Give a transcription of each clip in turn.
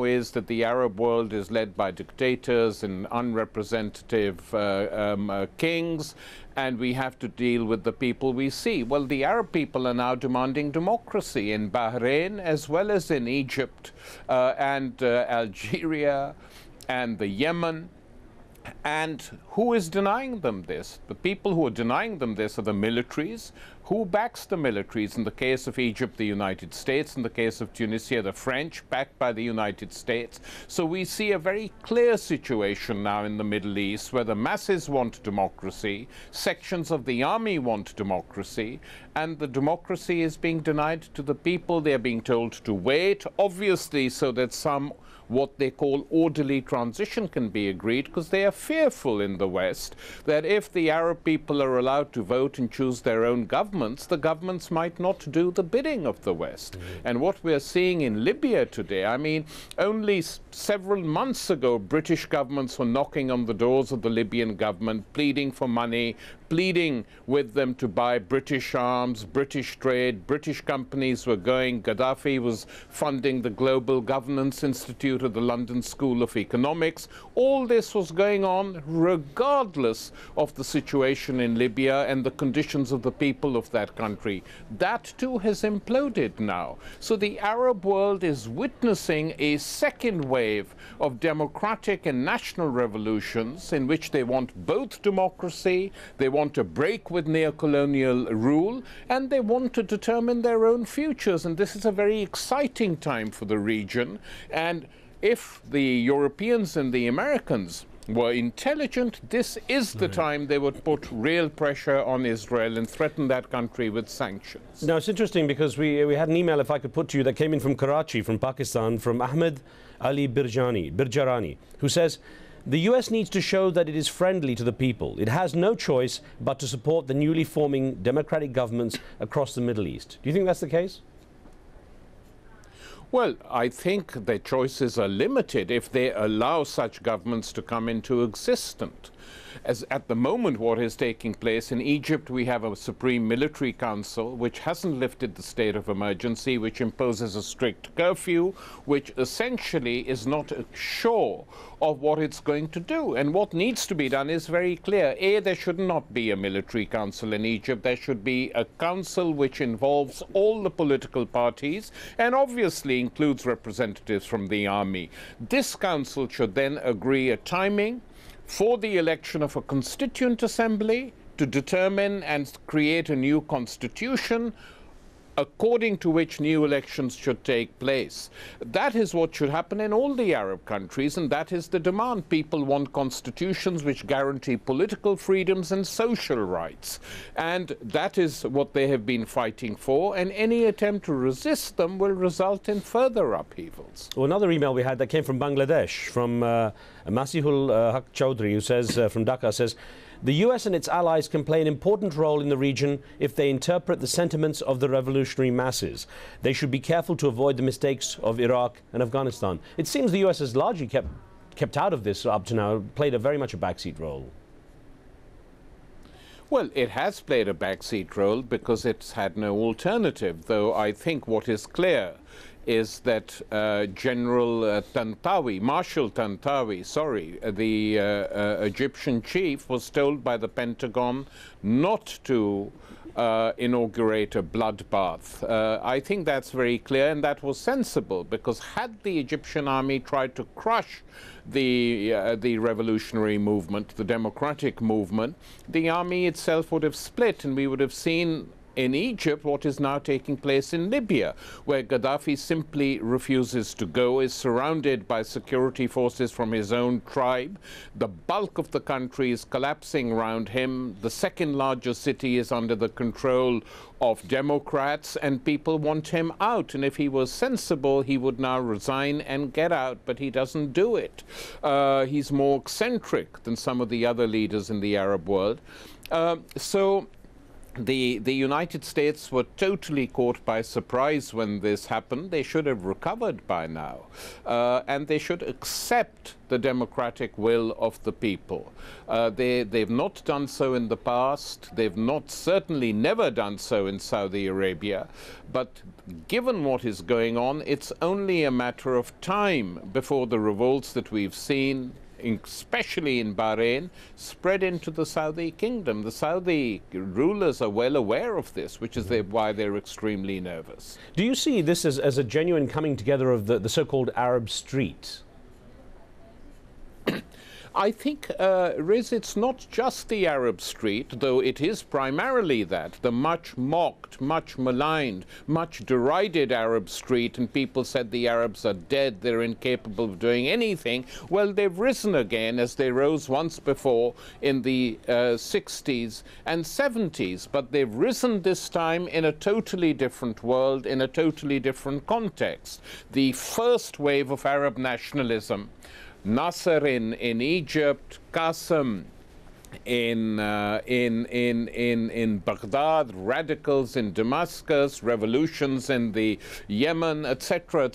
is that the Arab world is led by dictators and unrepresentative kings, and we have to deal with the people we see. Well, the Arab people are now demanding democracy in Bahrain as well as in Egypt and Algeria and the Yemen. And who is denying them this? The people who are denying them this are the militaries. Who backs the militaries? In the case of Egypt, the United States. In the case of Tunisia, the French, backed by the United States. So we see a very clear situation now in the Middle East where the masses want democracy, sections of the army want democracy, and the democracy is being denied to the people. They're being told to wait, obviously, so that some what they call orderly transition can be agreed, because they are fearful in the West that if the Arab people are allowed to vote and choose their own governments, the governments might not do the bidding of the West. And what we're seeing in Libya today, I mean, only several months ago, British governments were knocking on the doors of the Libyan government, pleading for money, pleading with them to buy British arms, British trade. British companies were going. Gaddafi was funding the Global Governance Institute of the London School of Economics. All this was going on regardless of the situation in Libya and the conditions of the people of that country. That too has imploded now. So the Arab world is witnessing a second wave of democratic and national revolutions in which they want both democracy, they want to break with neocolonial rule, and they want to determine their own futures. And this is a very exciting time for the region. And if the Europeans and the Americans were intelligent, this is the time they would put real pressure on Israel and threaten that country with sanctions. Now, it's interesting because we had an email, if I could put to you, that came in from Karachi, from Pakistan, from Ahmed Ali Birjarani, who says, the US needs to show that it is friendly to the people. It has no choice but to support the newly forming democratic governments across the Middle East. Do you think that's the case? Well, I think their choices are limited if they allow such governments to come into existence. As at the moment, what is taking place in Egypt, we have a Supreme Military Council which hasn't lifted the state of emergency, which imposes a strict curfew, which essentially is not sure of what it's going to do. And what needs to be done is very clear. A, there should not be a military council in Egypt. There should be a council which involves all the political parties and obviously includes representatives from the army. This council should then agree a timing for the election of a constituent assembly to determine and create a new constitution according to which new elections should take place. That is what should happen in all the Arab countries, and that is the demand. People want constitutions which guarantee political freedoms and social rights. And that is what they have been fighting for, and any attempt to resist them will result in further upheavals. Well, another email we had that came from Bangladesh, from Masihul Haq Chowdhury, who says, from Dhaka, says, the US and its allies can play an important role in the region if they interpret the sentiments of the revolutionary masses. They should be careful to avoid the mistakes of Iraq and Afghanistan. It seems the US has largely kept out of this up to now, played very much a backseat role. Well, it has played a backseat role because it's had no alternative, though I think what is clear is that Marshal Tantawi, the Egyptian chief, was told by the Pentagon not to inaugurate a bloodbath. I think that's very clear, and that was sensible, because had the Egyptian army tried to crush the revolutionary movement, the democratic movement, the army itself would have split, and we would have seen in Egypt what is now taking place in Libya, where Gaddafi simply refuses to go, is surrounded by security forces from his own tribe. The bulk of the country is collapsing around him. The second largest city is under the control of Democrats, and people want him out. And if he was sensible, he would now resign and get out, but he doesn't do it. He's more eccentric than some of the other leaders in the Arab world. So the United States were totally caught by surprise when this happened. They should have recovered by now, and they should accept the democratic will of the people. They've not done so in the past. They've not, certainly never done so in Saudi Arabia. But given what is going on, it's only a matter of time before the revolts that we've seen, especially in Bahrain, spread into the Saudi kingdom. The Saudi rulers are well aware of this, which is why they're extremely nervous. Do you see this as a genuine coming together of the so-called Arab street? I think, Riz, it's not just the Arab street, though it is primarily that, the much mocked, much maligned, much derided Arab street, and people said the Arabs are dead, they're incapable of doing anything. Well, they've risen again, as they rose once before in the 60s and 70s, but they've risen this time in a totally different world, in a totally different context. The first wave of Arab nationalism, Nasser in Egypt, Qasem in Baghdad, radicals in Damascus, revolutions in the Yemen, etc.,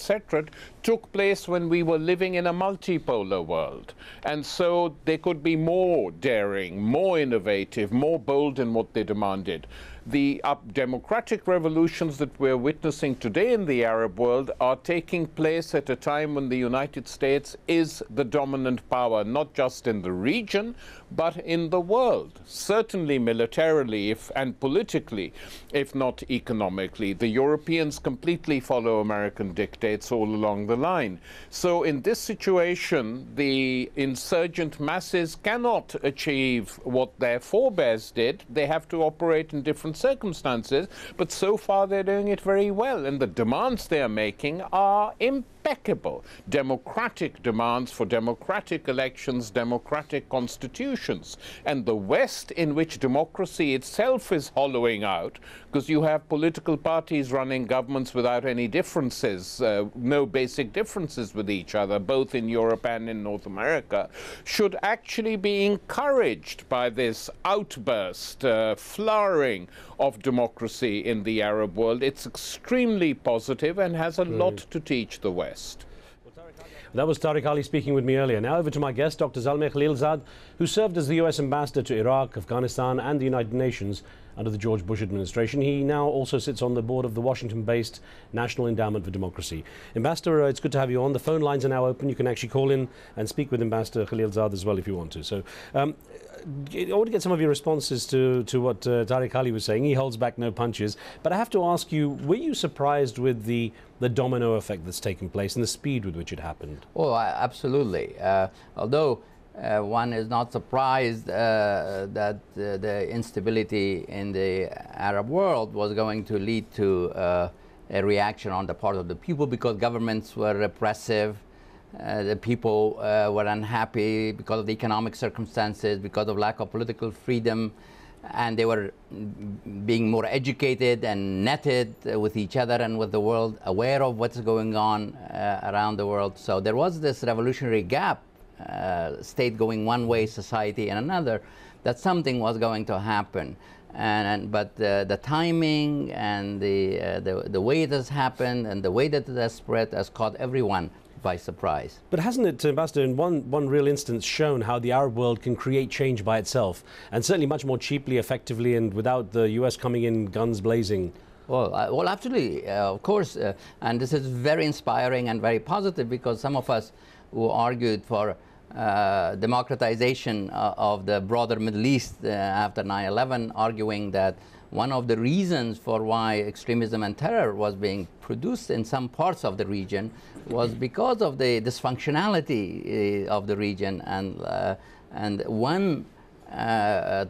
took place when we were living in a multipolar world. And so they could be more daring, more innovative, more bold in what they demanded. The democratic revolutions that we're witnessing today in the Arab world are taking place at a time when the United States is the dominant power, not just in the region, but in the world, certainly militarily and politically, if not economically. The Europeans completely follow American dictates all along the line. So in this situation, the insurgent masses cannot achieve what their forebears did. They have to operate in different circumstances, but so far they're doing it very well, and the demands they are making are impeccable. Democratic demands for democratic elections, democratic constitutions. And the West, in which democracy itself is hollowing out, because you have political parties running governments without any differences, no basic differences with each other, both in Europe and in North America, should actually be encouraged by this outburst, flowering of democracy in the Arab world. It's extremely positive and has a lot to teach the West. That was Tariq Ali speaking with me earlier. Now over to my guest, Dr. Zalmay Khalilzad, who served as the U.S. ambassador to Iraq, Afghanistan and the United Nations under the George Bush administration. He now also sits on the board of the Washington-based National Endowment for Democracy. Ambassador, it's good to have you on. The phone lines are now open. You can actually call in and speak with Ambassador Khalilzad as well if you want to. So I want to get some of your responses to what Tariq Ali was saying. He holds back no punches. But I have to ask you, were you surprised with the domino effect that's taken place and the speed with which it happened? Oh, absolutely. Although one is not surprised that the instability in the Arab world was going to lead to a reaction on the part of the people, because governments were repressive. The people were unhappy because of the economic circumstances, because of lack of political freedom, and they were being more educated and netted with each other and with the world, aware of what's going on around the world. So there was this revolutionary gap, state going one way, society in another, that something was going to happen. But the timing and the way it has happened and the way that it has spread has caught everyone by surprise. But hasn't it, Ambassador, in one real instance shown how the Arab world can create change by itself, and certainly much more cheaply, effectively, and without the US coming in guns blazing? Well, absolutely, of course, and this is very inspiring and very positive, because some of us who argued for democratization of the broader Middle East after 9/11, arguing that one of the reasons for why extremism and terror was being produced in some parts of the region was because of the dysfunctionality of the region. And one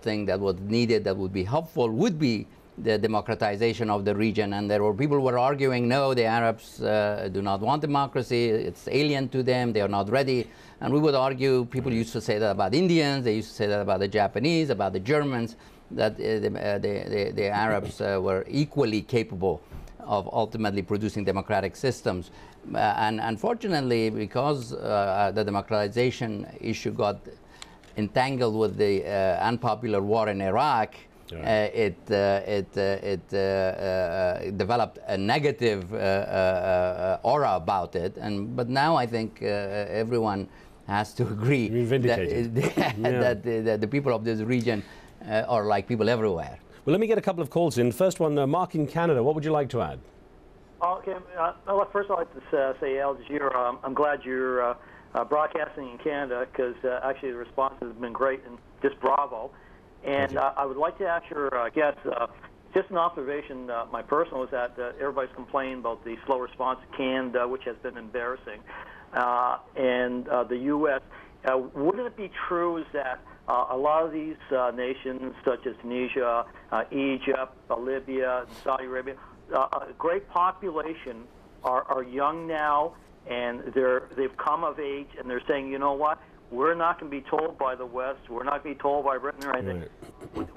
thing that was needed, that would be helpful, would be the democratization of the region. And there were people who were arguing, no, the Arabs do not want democracy, it's alien to them, they are not ready. And we would argue, people used to say that about Indians, they used to say that about the Japanese, about the Germans, that the Arabs were equally capable of ultimately producing democratic systems. And unfortunately, because the democratization issue got entangled with the unpopular war in Iraq, it developed a negative aura about it, but now I think everyone has to agree that the people of this region are like people everywhere. Well, let me get a couple of calls in. First one, Mark in Canada. What would you like to add? Okay. First, I'd like to say, AlJazeera, I'm glad you're broadcasting in Canada, because actually the response has been great, and just bravo. And I would like to ask your guests, just an observation, my personal, is that everybody's complaining about the slow response to Canada, which has been embarrassing, and the U.S. Wouldn't it be true is that a lot of these nations, such as Tunisia, Egypt, Libya, and Saudi Arabia, a great population are young now, and they've come of age, and they're saying, you know what, we're not going to be told by the West, we're not going to be told by Britain or anything. Right.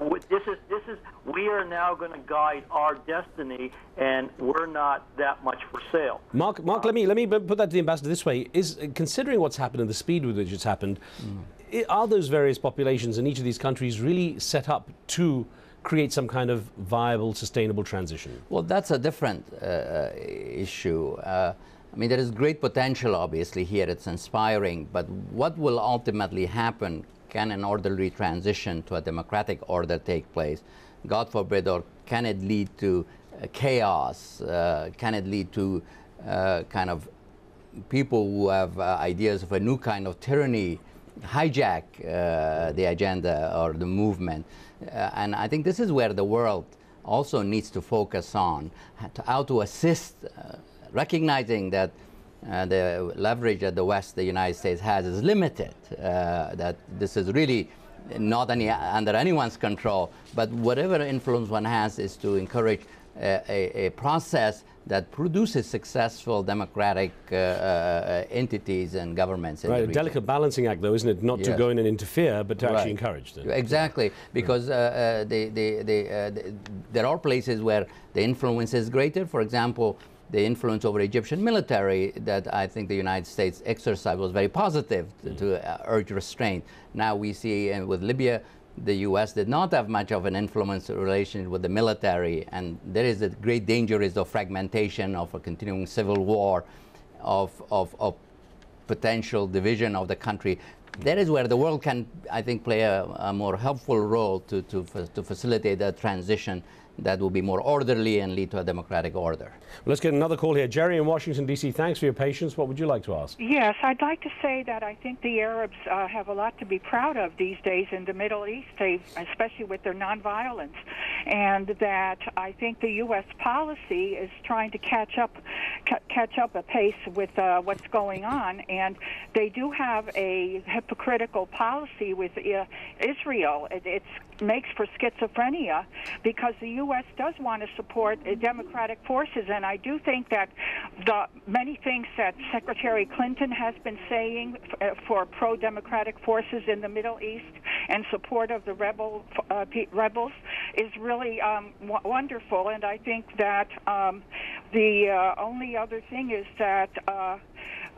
We are now going to guide our destiny, and we're not that much for sale. Mark, let me put that to the ambassador this way: is considering what's happened and the speed with which it's happened, are those various populations in each of these countries really set up to create some kind of viable, sustainable transition? Well, that's a different issue. I mean, there is great potential, obviously, here. It's inspiring. But what will ultimately happen? Can an orderly transition to a democratic order take place? God forbid, or can it lead to chaos? Can it lead to kind of people who have ideas of a new kind of tyranny hijack the agenda or the movement? And I think this is where the world also needs to focus on, how to assist, recognizing that the leverage that the West, the United States, has is limited, that this is really not under anyone's control, but whatever influence one has is to encourage a process that produces successful democratic entities and governments in the region. A delicate balancing act, though, isn't it? Not to go in and interfere, but to actually encourage them. Exactly, because there are places where the influence is greater. For example, the influence over Egyptian military that I think the United States exercised was very positive to urge restraint. Now we see with Libya, the U.S. did not have much of an influence in relation with the military, and there is a great danger of fragmentation, of a continuing civil war, of potential division of the country. That is where the world can, I think, play a more helpful role to facilitate a transition that will be more orderly and lead to a democratic order. Well, let's get another call here. Jerry in Washington, D.C., thanks for your patience. What would you like to ask? Yes, I'd like to say that I think the Arabs have a lot to be proud of these days in the Middle East, especially with their nonviolence, and that I think the U.S. policy is trying to catch up a pace with what's going on, and they do have a hypocritical policy with Israel. It makes for schizophrenia, because the U.S. does want to support democratic forces, and I do think that the many things that Secretary Clinton has been saying for pro-democratic forces in the Middle East and support of the rebels is really wonderful, and I think that the only other thing is that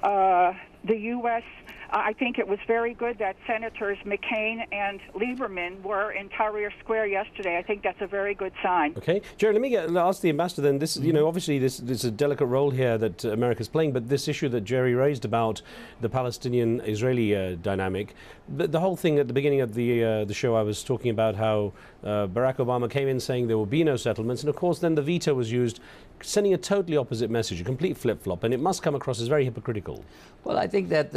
the U.S. I think it was very good that Senators McCain and Lieberman were in Tahrir Square yesterday. I think that's a very good sign. Okay. Jerry, let me ask the ambassador then. This, you know, obviously this is a delicate role here that America's playing, but this issue that Jerry raised about the Palestinian-Israeli dynamic, the whole thing at the beginning of the show, I was talking about how Barack Obama came in saying there will be no settlements, and of course then the veto was used, sending a totally opposite message, a complete flip-flop, and it must come across as very hypocritical. Well, I think that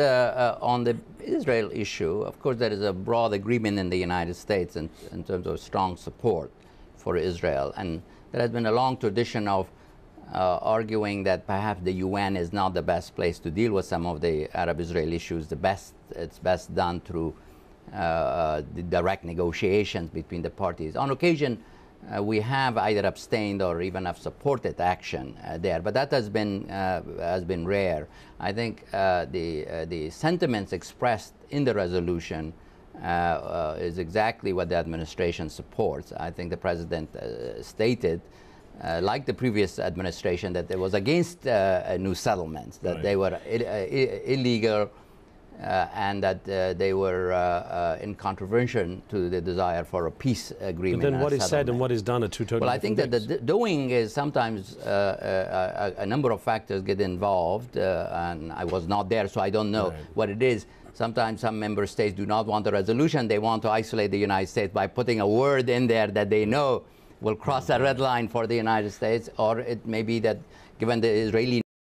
on the Israel issue, of course, there is a broad agreement in the United States in terms of strong support for Israel. And there has been a long tradition of arguing that perhaps the UN is not the best place to deal with some of the Arab-Israel issues. It's best done through the direct negotiations between the parties. On occasion, we have either abstained or even have supported action there, but that has been rare. I think the sentiments expressed in the resolution is exactly what the administration supports. I think the president stated, like the previous administration, that it was against new settlements, that they were illegal, and that they were in contravention to the desire for a peace agreement. But then what is said and what is done are two totally Well, I think that the doing is sometimes a number of factors get involved, and I was not there, so I don't know what it is. Sometimes some member states do not want a resolution. They want to isolate the United States by putting a word in there that they know will cross a red line for the United States, or it may be that given the Israeli